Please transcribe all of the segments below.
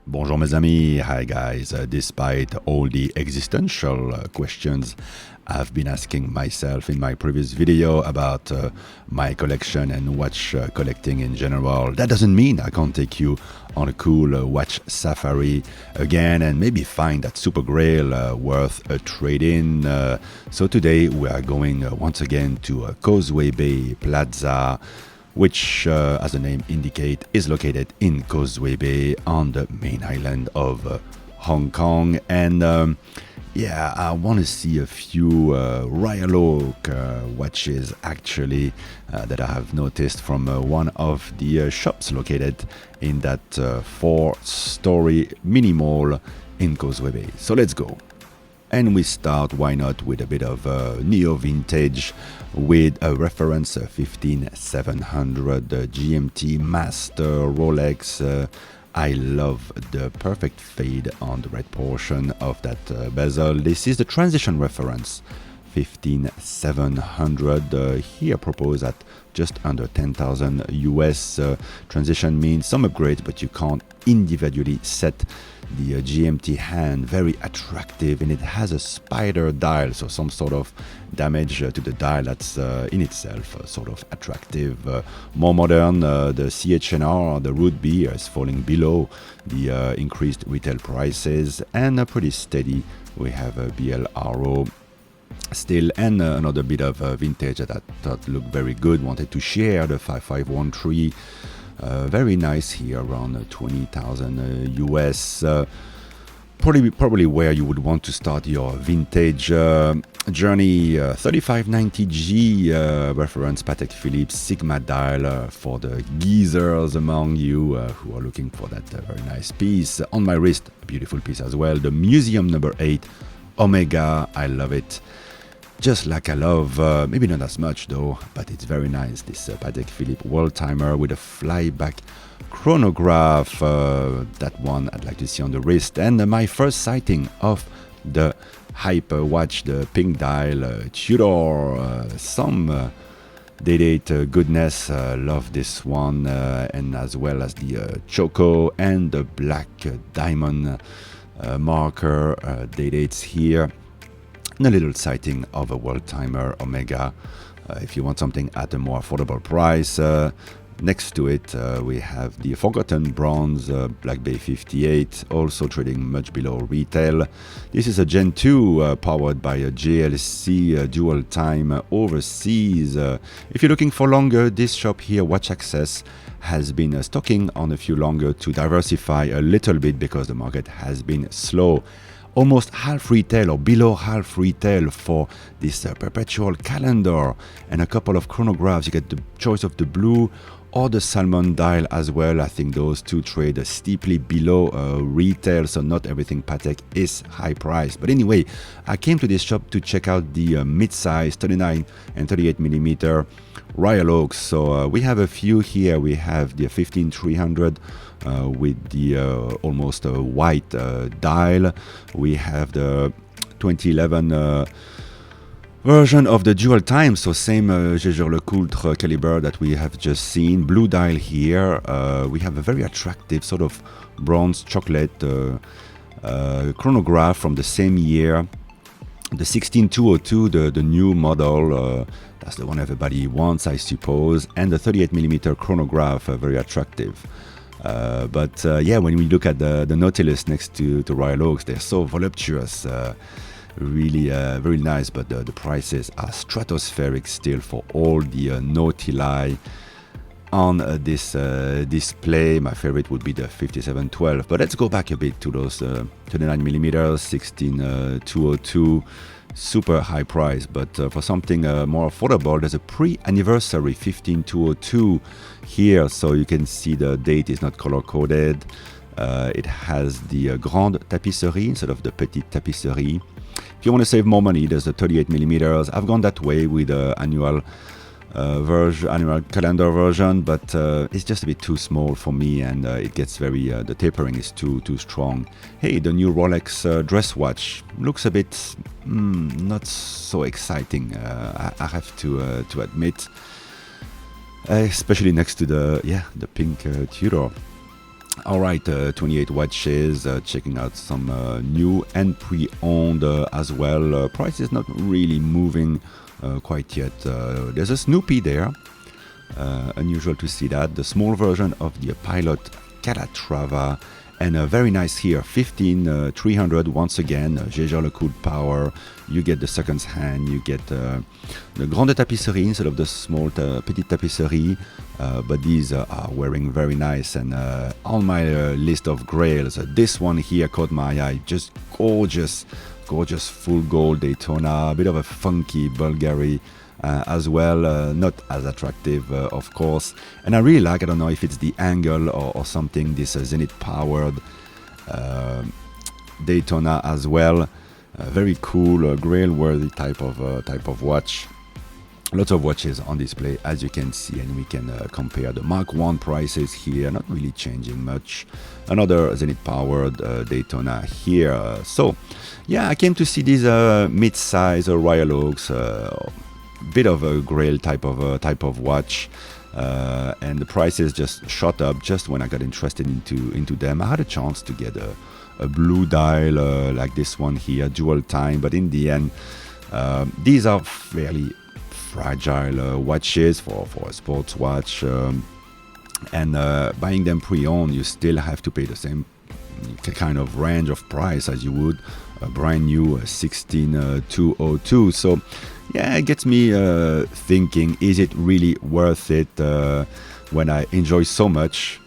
Bonjour mes amis, hi guys. Despite all the existential questions I've been asking myself in my previous video about my collection and watch collecting in general, that doesn't mean I can't take you on a cool watch safari again and maybe find that super grail worth a trade-in. So today we are going once again to Causeway Bay Plaza, which, as the name indicates, is located in Causeway Bay on the main island of Hong Kong. And I want to see a few Royal Oak watches actually that I have noticed from one of the shops located in that 4-story mini mall in Causeway Bay. So let's go. And we start, why not, with a bit of neo-vintage with a reference 15700 GMT Master Rolex. I love the perfect fade on the red portion of that bezel. This is the transition reference 15700 here proposed at just under 10,000 US. Transition means some upgrades, but you can't individually set the GMT hand. Very attractive, and it has a spider dial, so some sort of damage to the dial that's in itself sort of attractive. More modern, the CHNR, the root B, is falling below the increased retail prices, and pretty steady. We have a BLRO still, and another bit of vintage that I thought looked very good. Wanted to share the 5513. Very nice here, around 20,000 US. Probably where you would want to start your vintage journey. 3590G reference Patek Philippe Sigma dial for the geezers among you who are looking for that very nice piece. On my wrist, a beautiful piece as well. The Museum number 8 Omega, I love it. Just like I love, maybe not as much though, but it's very nice, this Patek Philippe World Timer with a flyback chronograph. That one I'd like to see on the wrist. And my first sighting of the Hyper watch, the pink dial, Tudor, some date goodness. Love this one, and as well as the Choco and the black diamond marker dates here. And a little sighting of a World Timer Omega if you want something at a more affordable price. Next to it we have the Forgotten Bronze Black Bay 58, also trading much below retail. This is a Gen 2 powered by a JLC dual time overseas. If you're looking for longer, this shop here, Watch Access, has been stocking on a few longer to diversify a little bit because the market has been slow. Almost half retail or below half retail for this perpetual calendar and a couple of chronographs. You get the choice of the blue or the salmon dial as well. I think those two trade steeply below retail, so not everything Patek is high priced. But anyway, I came to this shop to check out the mid-size 39 and 38 millimeter Royal Oaks. So we have a few here. We have the 15300 with the almost white dial. We have the 2011 version of the dual time, so same Jaeger-LeCoultre caliber that we have just seen. Blue dial here. We have a very attractive sort of bronze chocolate chronograph from the same year. The 16202, the new model, that's the one everybody wants, I suppose. And the 38 millimeter chronograph, very attractive. But when we look at the Nautilus next to Royal Oaks, they're so voluptuous. Really very nice, but the prices are stratospheric still for all the Nautili on this display. My favorite would be the 5712, but let's go back a bit to those 29 millimeters 16202. Super high price, but for something more affordable, there's a pre-anniversary 15202 here, so you can see the date is not color-coded. It has the Grande Tapisserie instead of the Petite Tapisserie. If you want to save more money, there's the 38 millimeters. I've gone that way with the annual calendar version, but it's just a bit too small for me, and it gets very the tapering is too strong. Hey, the new Rolex dress watch looks a bit not so exciting. I have to admit, especially next to the pink Tudor. All right, 28 watches, checking out some new and pre-owned as well. Price is not really moving quite yet. There's a Snoopy there. Unusual to see that. The small version of the Pilot Calatrava. And very nice here, 15,300 once again, Jaeger LeCoultre power. You get the seconds hand, you get the grande tapisserie instead of the small petite tapisserie. But these are wearing very nice. And on my list of grails, this one here caught my eye. Just gorgeous, gorgeous full gold Daytona, a bit of a funky Bulgari. As well, not as attractive, of course. And I really like, I don't know if it's the angle or something, this Zenith powered Daytona as well. Very cool, grail-worthy type of watch. Lots of watches on display, as you can see, and we can compare the Mark 1 prices here, not really changing much. Another Zenith powered Daytona here. So, yeah, I came to see these mid-size Royal Oaks. Bit of a grail type of watch, and the prices just shot up just when I got interested into them. I had a chance to get a blue dial like this one here, dual time, but in the end, these are fairly fragile watches for a sports watch, and buying them pre-owned, you still have to pay the same kind of range of price as you would a brand new 16202. So yeah, it gets me thinking, is it really worth it when I enjoy so much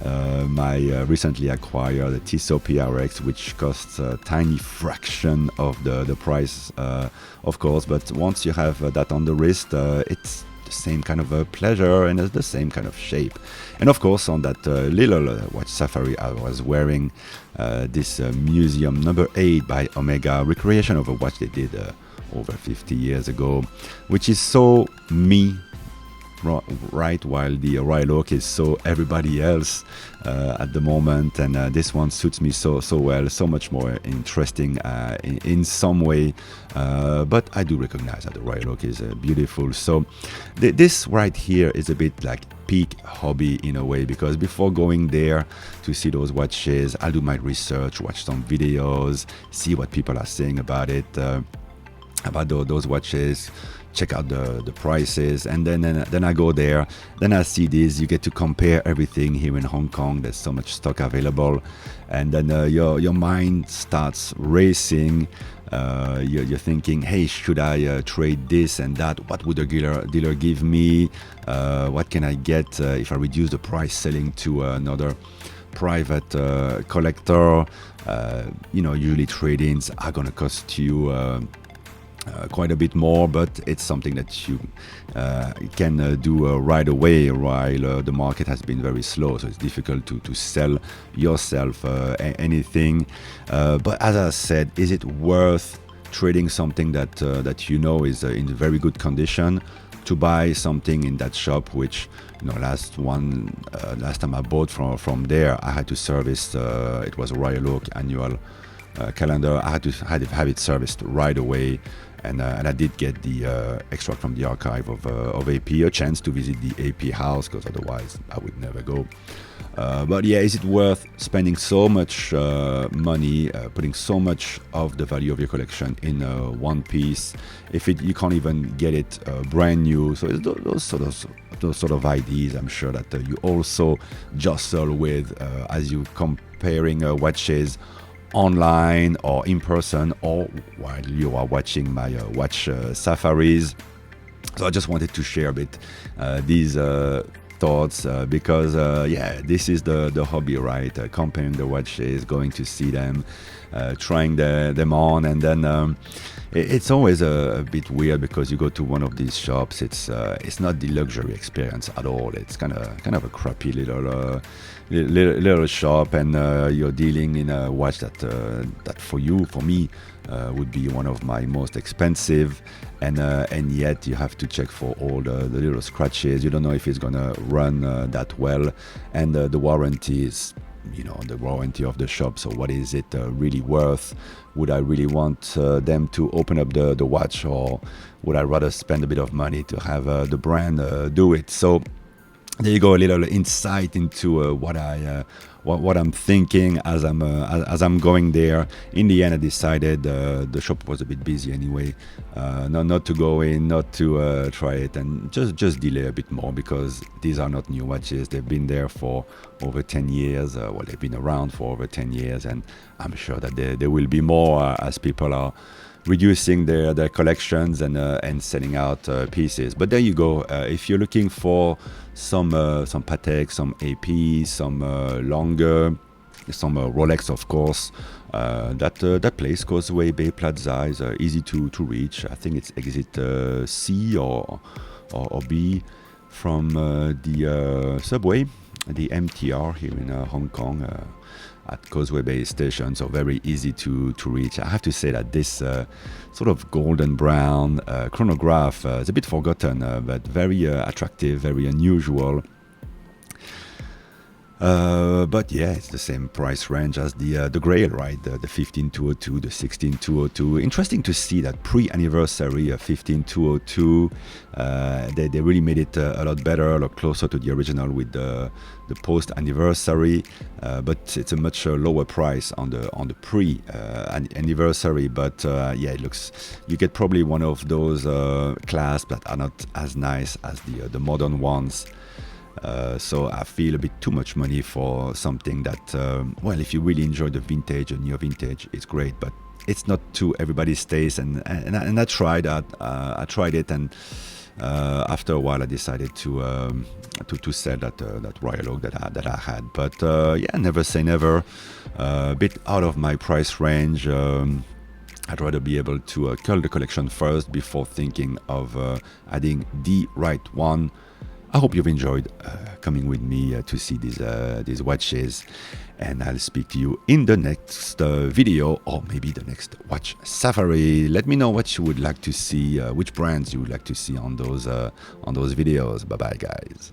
my recently acquired Tudor PRX, which costs a tiny fraction of the price, of course, but once you have that on the wrist, it's the same kind of pleasure and it's the same kind of shape. And of course, on that little watch safari I was wearing, this museum number 8 by Omega, recreation of a watch they did over 50 years ago, which is so me, right, while the Royal Oak is so everybody else at the moment, and this one suits me so well, so much more interesting in some way, but I do recognize that the Royal Oak is beautiful. So this right here is a bit like peak hobby in a way, because before going there to see those watches, I'll do my research, watch some videos, see what people are saying about it, about those watches, check out the prices, and then I go there, then I see this, you get to compare everything here in Hong Kong. There's so much stock available, and then your mind starts racing. You're thinking, hey, should I trade this and that? What would the dealer give me? What can I get if I reduce the price selling to another private collector? Usually trade-ins are gonna cost you quite a bit more, but it's something that you can do right away, while the market has been very slow, so it's difficult to sell yourself anything. But as I said, is it worth trading something that is in very good condition to buy something in that shop, which last time I bought from there, I had to service, it was a Royal Oak annual calendar. I had to have it serviced right away, and I did get the extract from the archive of AP, a chance to visit the AP house, because otherwise I would never go. But yeah, is it worth spending so much money, putting so much of the value of your collection in one piece, if you can't even get it brand new? So it's those sort of ideas, I'm sure that you also jostle with as you comparing watches online or in person, or while you are watching my watch safaris. So I just wanted to share a bit these thoughts, because this is the hobby, right? Comparing the watches, going to see them, trying them on, and then it's always a bit weird, because you go to one of these shops, it's not the luxury experience at all. It's kind of a crappy little shop, and you're dealing in a watch that for me would be one of my most expensive, and yet you have to check for all the little scratches. You don't know if it's gonna run that well, and the warranty is the warranty of the shop. So what is it really worth? Would I really want them to open up the watch, or would I rather spend a bit of money to have the brand do it? So there you go, a little insight into what I'm thinking as I'm going there. In the end, I decided the shop was a bit busy anyway, not to go in, not to try it, and just delay a bit more, because these are not new watches. They've been there for over 10 years. Well, they've been around for over 10 years, and I'm sure that there will be more as people are reducing their collections and selling out pieces. But there you go. If you're looking for some Patek, some AP, some Lange, some Rolex, of course, that place, Causeway Bay Plaza, is easy to reach. I think it's exit C or B from the subway, the MTR here in Hong Kong. At Causeway Bay Station, so very easy to reach. I have to say that this sort of golden brown chronograph is a bit forgotten, but very attractive, very unusual. But yeah, it's the same price range as the Grail, right? The 15202, the 16202. Interesting to see that pre-anniversary 15202. They really made it a lot better, a lot closer to the original with the post-anniversary. But it's a much lower price on the pre-anniversary. But yeah, it looks, you get probably one of those clasps that are not as nice as the modern ones. So I feel a bit too much money for something that, well, if you really enjoy the vintage, a new vintage, it's great, but it's not to everybody's taste. And I tried that. I tried it, and after a while, I decided to sell that Royal Oak that I had. But yeah, never say never. A bit out of my price range. I'd rather be able to cull the collection first before thinking of adding the right one. I hope you've enjoyed coming with me to see these watches, and I'll speak to you in the next video, or maybe the next watch safari. Let me know what you would like to see, which brands you would like to see on those videos. Bye bye, guys.